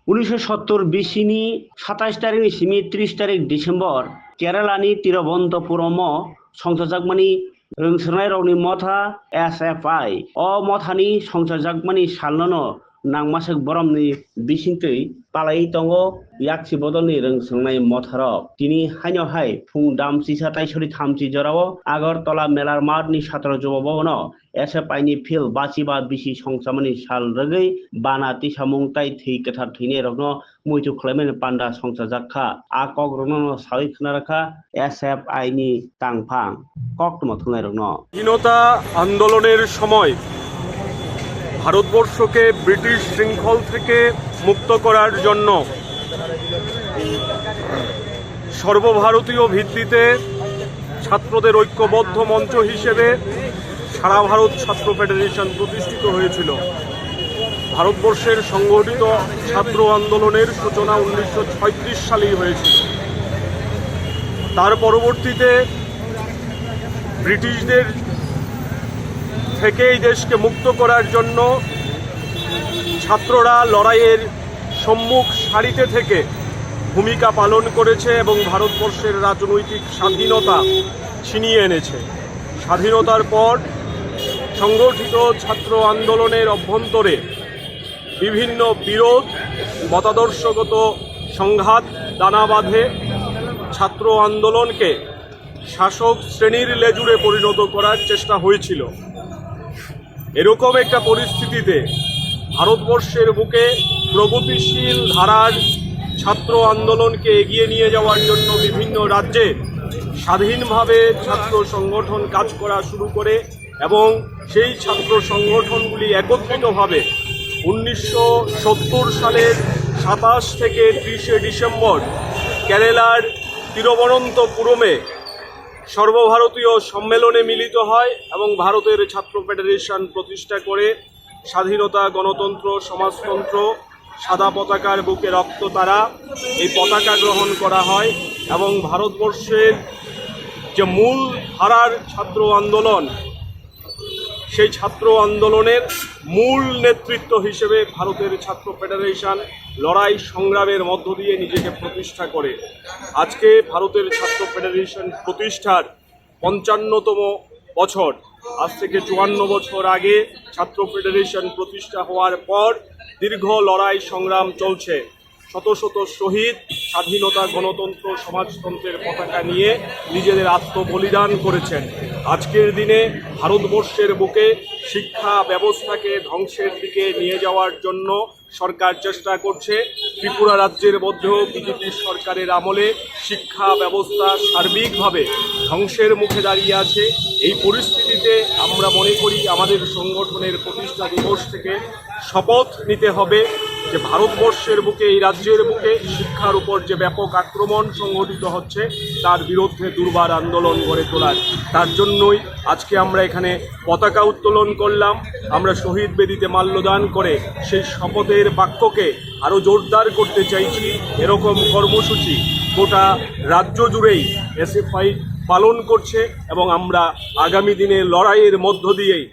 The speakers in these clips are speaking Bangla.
1970 BCनि 27 तारिखनि सिमि 30 तारिख डिसेम्बर केरालानि तिरुवनन्तपुरम संसारजागमानि रोंसोनाय रावनि मथा SFI अ मथानि संसारजागमानि सालनो नांमासक बरमनि बिसिंतै पालाई तंगो याक्सि बदलनि रोंसोनाय मथारक तिनि हाइनहाय फुं दामसि साताइसरि थामसि जराव आगरतला मेलार मार्टनि सात्र जबावनो SFI नि फिल बासिबा बिसि संसामनि साल रगै बाना तिसामुं ताइ थै कथार थैने रगनो मुइतु खलायमेन पान्डा संसारजागखा आ कक रगनो सावै खनाराखा SFI नि तांफां कक थमथुनाय रगनो স্বাধীনতা আন্দোলনের সময় ভারতবর্ষকে ব্রিটিশ শৃঙ্খল থেকে মুক্ত করার জন্য সর্বভারতীয় ভিত্তিতে ছাত্রদের ঐক্যবদ্ধ মঞ্চ হিসেবে সারা ভারত ছাত্র ফেডারেশন প্রতিষ্ঠিত হয়েছিল। ভারতবর্ষের সংগঠিত ছাত্র আন্দোলনের সূচনা 1936 সালেই হয়েছিল। তার পরবর্তীতে ব্রিটিশদের থেকে এই দেশকে মুক্ত করার জন্য ছাত্ররা লড়াইয়ের সম্মুখ সারিতে থেকে ভূমিকা পালন করেছে এবং ভারতবর্ষের রাজনৈতিক স্বাধীনতা ছিনিয়ে এনেছে। স্বাধীনতার পর সংগঠিত ছাত্র আন্দোলনের অভ্যন্তরে বিভিন্ন বিরোধ মতাদর্শগত সংঘাত দানা বাঁধে ছাত্র আন্দোলনকে শাসক শ্রেণীর লেজুড়ে পরিণত করার চেষ্টা হয়েছিল। এরকম একটা পরিস্থিতিতে ভারতবর্ষের বুকে প্রগতিশীল ধারার ছাত্র আন্দোলনকে এগিয়ে নিয়ে যাওয়ার জন্য বিভিন্ন রাজ্যে স্বাধীনভাবে ছাত্র সংগঠন কাজ করা শুরু করে এবং সেই ছাত্র সংগঠনগুলি একত্রিতভাবে 1970 সালের 27 থেকে 30 ডিসেম্বর কেরালার তিরুবনন্তপুরমে সর্বভারতীয় সম্মেলনে মিলিত হয় এবং ভারতের ছাত্র ফেডারেশন প্রতিষ্ঠা করে স্বাধীনতা, গণতন্ত্র, সমাজতন্ত্র, সাদা পতাকার বুকে রক্ত তারা এই পতাকা গ্রহণ করা হয় এবং ভারতবর্ষের যে মূল ধারার ছাত্র আন্দোলন সেই ছাত্র আন্দোলনের মূল নেতৃত্ব হিসেবে ভারতের ছাত্র ফেডারেশন লড়াই সংগ্রামের মধ্য দিয়ে নিজেকে প্রতিষ্ঠা করে। আজকে ভারতের ছাত্র ফেডারেশন প্রতিষ্ঠার 55তম বছর। আজ থেকে 54 বছর আগে ছাত্র ফেডারেশন প্রতিষ্ঠা হওয়ার পর দীর্ঘ লড়াই সংগ্রাম চলছে। শত শত শহীদ স্বাধীনতা, গণতন্ত্র, সমাজতন্ত্রের পতাকা নিয়ে নিজেদের আত্মবলিদান করেছেন। আজকের দিনে ভারতবর্ষের বুকে শিক্ষা ব্যবস্থাকে ধ্বংসের দিকে নিয়ে যাওয়ার জন্য সরকার চেষ্টা করছে। ত্রিপুরা রাজ্যের মধ্যেও বিজেপি সরকারের আমলে শিক্ষা ব্যবস্থা সার্বিকভাবে ধ্বংসের মুখে দাঁড়িয়ে আছে। এই পরিস্থিতিতে আমরা মনে করি আমাদের সংগঠনের প্রতিষ্ঠা দিবস থেকে শপথ নিতে হবে যে ভারতবর্ষের বুকে, এই রাজ্যের বুকে শিক্ষার উপর যে ব্যাপক আক্রমণ সংঘটিত হচ্ছে তার বিরুদ্ধে দুর্বার আন্দোলন গড়ে তোলার। তার জন্যই আজকে আমরা এখানে পতাকা উত্তোলন করলাম। আমরা শহীদ বেদিতে মাল্যদান করে সেই শপথের বাক্যকে আরও জোরদার করতে চাইছি। এরকম কর্মসূচি গোটা রাজ্য জুড়েই SFI পালন করছে এবং আমরা আগামী দিনে লড়াইয়ের মধ্য দিয়েই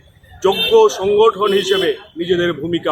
যোগ্য সংগঠন হিসেবে নিজেদের ভূমিকা